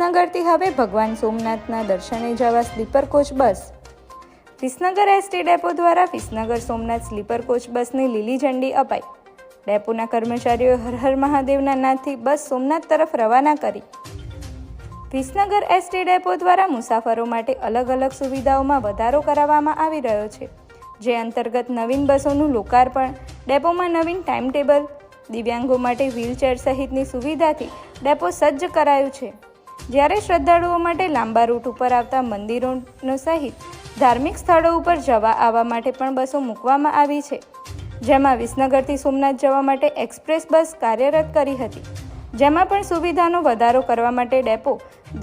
વિસનગરથી હવે ભગવાન સોમનાથના દર્શને જવા સ્લીપર કોચ બસ. વિસનગર એસટી ડેપો દ્વારા વિસનગર સોમનાથ સ્લીપર કોચ બસને લીલી ઝંડી અપાઈ. ડેપોના કર્મચારીઓએ હર હર મહાદેવના નાદથી બસ સોમનાથ તરફ રવાના કરી. વિસનગર એસટી ડેપો દ્વારા મુસાફરો માટે અલગ અલગ સુવિધાઓમાં વધારો કરાવવામાં આવી રહ્યો છે, જે અંતર્ગત નવીન બસોનું લોકાર્પણ, ડેપોમાં નવીન ટાઈમ ટેબલ, દિવ્યાંગો માટે વ્હીલચેર સહિતની સુવિધાથી ડેપો સજ્જ કરાયું છે. જ્યારે શ્રદ્ધાળુઓ માટે લાંબા રૂટ ઉપર આવતા મંદિરોનો સહિત ધાર્મિક સ્થળો ઉપર જવા આવવા માટે પણ બસો મૂકવામાં આવી છે, જેમાં વિસનગરથી સોમનાથ જવા માટે એક્સપ્રેસ બસ કાર્યરત કરી હતી. જેમાં પણ સુવિધાનો વધારો કરવા માટે ડેપો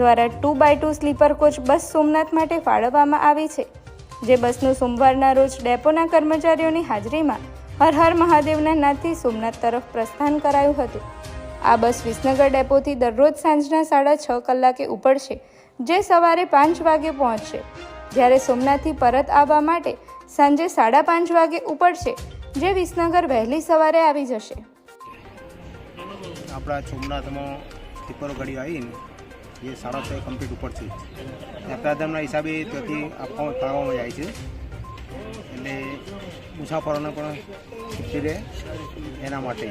દ્વારા 2x2 સ્લીપર કોચ બસ સોમનાથ માટે ફાળવવામાં આવી છે, જે બસનું સોમવારના રોજ ડેપોના કર્મચારીઓની હાજરીમાં હર હર મહાદેવના નાદથી સોમનાથ તરફ પ્રસ્થાન કરાયું હતું. આ બસ વિસનગર ડેપોથી દરરોજ સાંજના 6:30 કલાકે ઉપડશે, જે સવારે 5 વાગે પહોંચશે. જ્યારે સોમનાથથી પરત આવવા માટે સાંજે 5:30 વાગે ઉપડશે, જે વિસનગર વહેલી સવારે આવી જશે. આપણા સોમનાથમાં સ્લીપરો ગાડી આવીને જે 6:30 કમ્પ્લીટ ઉપડશે. યાત્રાધામના હિસાબે ત્યાંથી ફાળવવામાં જાય છે, એટલે મુસાફરોને પણ છૂટી રહે એના માટે.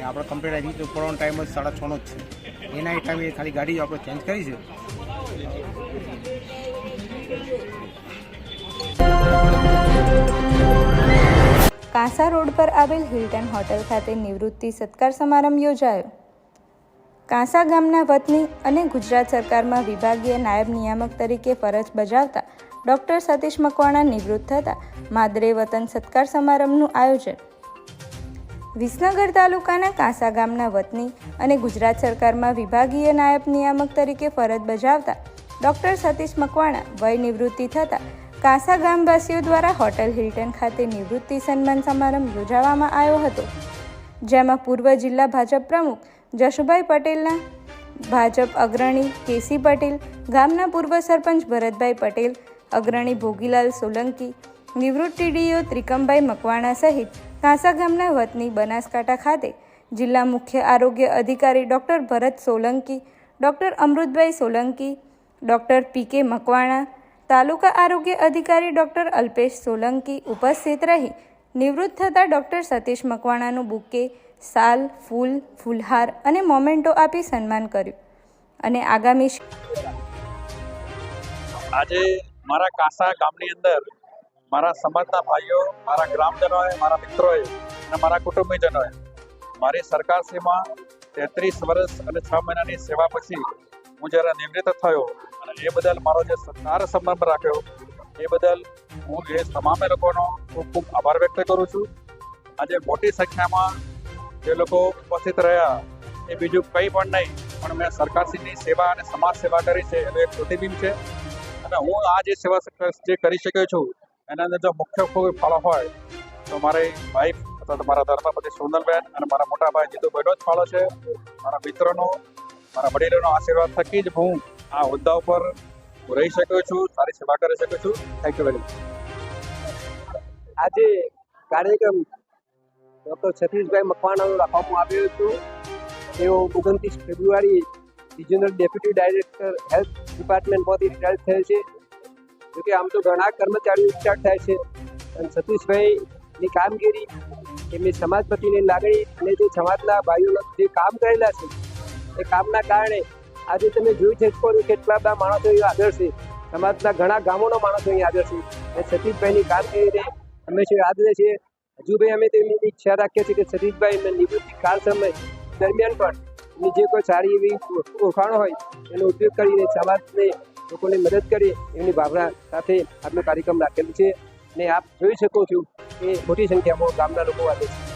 આપણે કમ્પ્લીટ આવી ઉપડવાનો ટાઈમ જ 6:30નો જ છે. એના ટાઈમે ખાલી ગાડી આપણે ચેન્જ કરી છે. કાંસા રોડ પર આવેલ હિલ્ટન હોટેલ ખાતે નિવૃત્તિ સત્કાર સમારંભ યોજાયો. કાંસા ગામના વતની અને ગુજરાત સરકારમાં વિભાગીય નાયબ નિયામક તરીકે ફરજ બજાવતા ડૉક્ટર સતીશ મકવાણા નિવૃત્ત થતાં માદરે વતન સત્કાર સમારંભનું આયોજન. વિસનગર તાલુકાના કાંસા ગામના વતની અને ગુજરાત સરકારમાં વિભાગીય નાયબ નિયામક તરીકે ફરજ બજાવતા ડૉક્ટર સતીશ મકવાણા વય નિવૃત્તિ થતાં કાંસા ગામવાસીઓ દ્વારા હોટેલ હિલ્ટન ખાતે નિવૃત્તિ સન્માન સમારંભ યોજવામાં આવ્યો હતો, જેમાં પૂર્વ જિલ્લા ભાજપ પ્રમુખ જશુભાઈ પટેલના ભાજપ અગ્રણી કેસી પટેલ, ગામના પૂર્વ સરપંચ ભરતભાઈ પટેલ, અગ્રણી ભોગીલાલ સોલંકી, નિવૃત્ત ટીડીઓ ત્રિકમભાઈ મકવાણા સહિત કાંસા ગામના વતની બનાસકાંઠા ખાતે જિલ્લા મુખ્ય આરોગ્ય અધિકારી doctor Bharat Solanki, doctor Amrutbhai Solanki, doctor P K Makwana, તાલુકા આરોગ્ય અધિકારી ડૉક્ટર અલ્પેશ સોલંકી ઉપસ્થિત રહી નિવૃત્ત થતા ડૉક્ટર સતીશ મકવાણાનું બુકે, સાલ, ફૂલ, ફૂલહાર અને મોમેન્ટો આપી સન્માન કર્યું. અને આગામી આજે મારા કાંસા ગામની અંદર મારા સમાજના ભાઈઓ, મારા ગ્રામજનોએ, મારા મિત્રોએ અને મારા કુટુંબીજનોએ મારી સરકારશ્રીમાં 33 વર્ષ અને 6 મહિનાની સેવા પછી હું જ્યારે નિવૃત્ત થયો અને એ બદલ મારો જે સત્કાર સમારંભ રાખ્યો એ બદલ હું એ તમામે લોકોનો ખૂબ ખૂબ આભાર વ્યક્ત કરું છું. આજે મોટી સંખ્યામાં જે લોકો ઉપસ્થિત રહ્યા એ બીજું કંઈ પણ નહીં, પણ મેં સરકારશ્રીની સેવા અને સમાજ સેવા કરી છે એનું એક પ્રતિબિંબ છે. અને હું આ જે સેવા જે કરી શક્યો છું એના અંદર જો મુખ્ય કોઈ ફાળો હોય તો મારી વાઈફ અથવા તો મારા ધર્મપતિ સોનલબેન અને મારા મોટા ભાઈ જીતુભાઈનો જ ફાળો છે. મારા મિત્રોનો, મારા વડીલોનો આશીર્વાદ થકી જ હું આ હોદ્દા ઉપર રહી શક્યો છું, સારી સેવા કરી શક્યો છું. Thank you very much. આજે કાર્યક્રમ ડૉક્ટર સતીશભાઈ મકવાણાનો રાખવામાં આવ્યો હતો. તેઓ 29 ફેબ્રુઆરી રિજનલ ડેપ્યુટી ડાયરેક્ટર હેલ્થ ડિપાર્ટમેન્ટમાંથી રિટાયર થયેલ છે. જોકે આમ તો ઘણા કર્મચારીઓ રિટાયર થાય છે, અને સતીશભાઈની કામગીરી, એમની સમાજ પ્રત્યેની લાગણી અને જે સમાજના ભાઈઓના જે કામ કરેલા છે એ કામના કારણે આજે તમે જોઈ શકો છો કેટલા બધા માણસો અહીં હાજર છે. સમાજના ઘણા ગામોના માણસો અહીં હાજર છે. અને સતીશભાઈની કામગીરીને હંમેશા યાદ રહે છે. હજુ ભાઈ અમે તેમની ઈચ્છા રાખીએ છીએ કે સતીશભાઈ નિવૃત્તિ કાળ સમય દરમિયાન પણ એની જે કોઈ સારી એવી ઓળખાણો હોય એનો ઉપયોગ કરીને સમાજને લોકોને મદદ કરી એમની ભાવના સાથે આજનો કાર્યક્રમ રાખેલો છે. અને આપ જોઈ શકો છો કે મોટી સંખ્યામાં ગામના લોકો આવે છે.